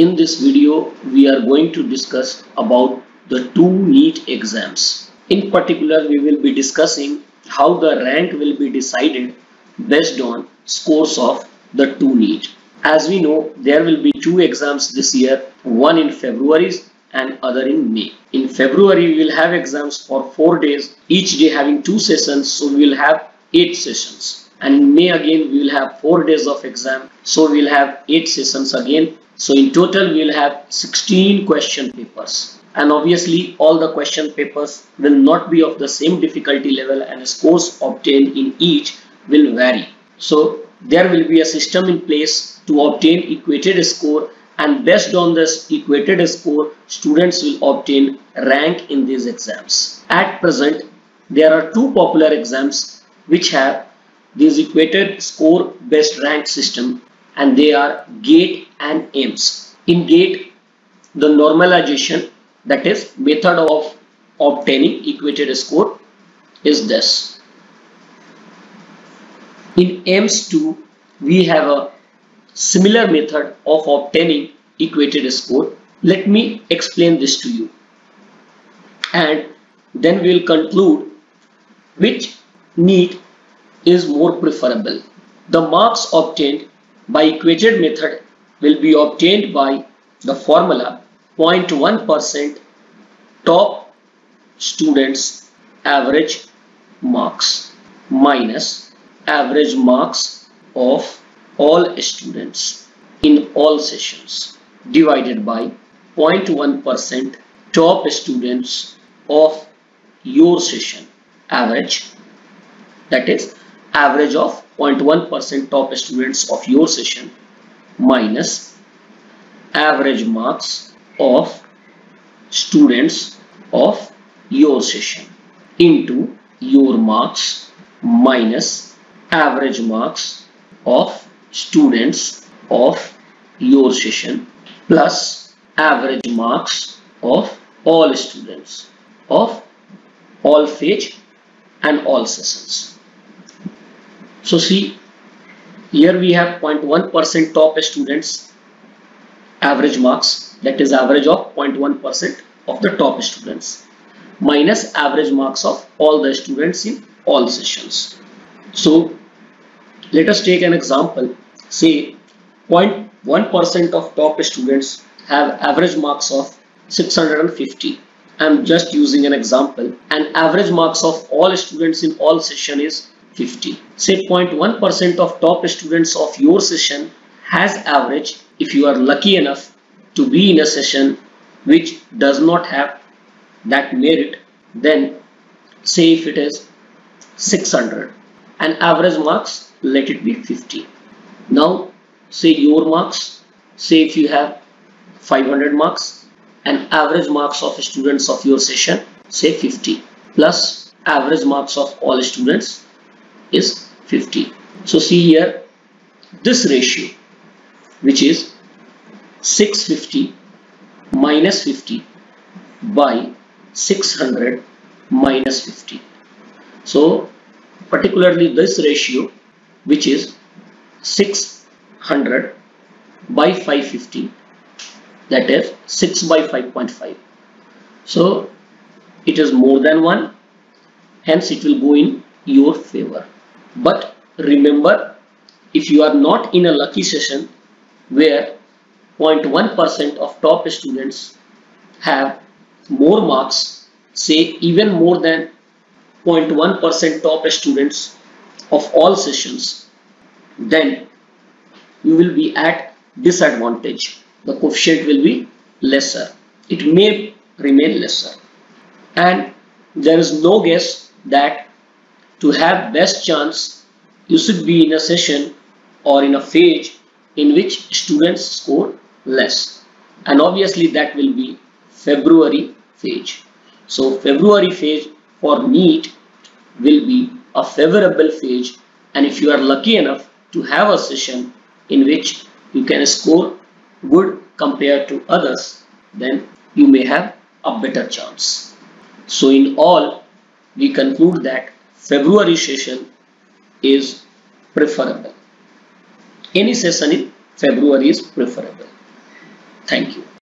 In this video, we are going to discuss about the two NEET exams. In particular, we will be discussing how the rank will be decided based on scores of the two NEET. As we know, there will be two exams this year, one in February and other in May. In February, we will have exams for 4 days, each day having 2 sessions, so we will have 8 sessions. And in May again, we will have 4 days of exam, so we will have 8 sessions again. So in total, we will have 16 question papers. And obviously, all the question papers will not be of the same difficulty level, and scores obtained in each will vary. So there will be a system in place to obtain equated score, and based on this equated score, students will obtain rank in these exams. At present, there are two popular exams which have this equated score based rank system, and they are GATE and AIMS. In GATE, the normalization, that is method of obtaining equated score, is this. In AIMS 2, we have a similar method of obtaining equated score. Let me explain this to you, and then we will conclude which NEET is more preferable. The marks obtained by equated method will be obtained by the formula 0.1% top students average marks minus average marks of all students in all sessions divided by 0.1% top students of your session average, that is average of 0.1% top students of your session minus average marks of students of your session into your marks minus average marks of students of your session plus average marks of all students of all phase and all sessions. So see, here we have 0.1% top students average marks, that is average of 0.1% of the top students minus average marks of all the students in all sessions. So let us take an example. Say 0.1% of top students have average marks of 650. I am just using an example, and average marks of all students in all session is 50. Say 0.1% of top students of your session has average, if you are lucky enough to be in a session which does not have that merit, then say if it is 600 and average marks, let it be 50. Now say your marks, say if you have 500 marks and average marks of students of your session, say 50 plus average marks of all students is 50. So see here, this ratio, which is 650 minus 50 by 600 minus 50. So particularly this ratio, which is 600 by 550, that is 6 by 5.5. So it is more than 1, hence it will go in your favor. But remember, if you are not in a lucky session where 0.1% of top students have more marks, say even more than 0.1% top students of all sessions, then you will be at disadvantage. The coefficient will be lesser. It may remain lesser. And there is no guess that to have best chance, you should be in a session or in a phase in which students score less. And obviously that will be February phase. So February phase for NEET will be a favorable phase, and if you are lucky enough to have a session in which you can score good compared to others, then you may have a better chance. So in all, we conclude that February session is preferable. Any session in February is preferable. Thank you.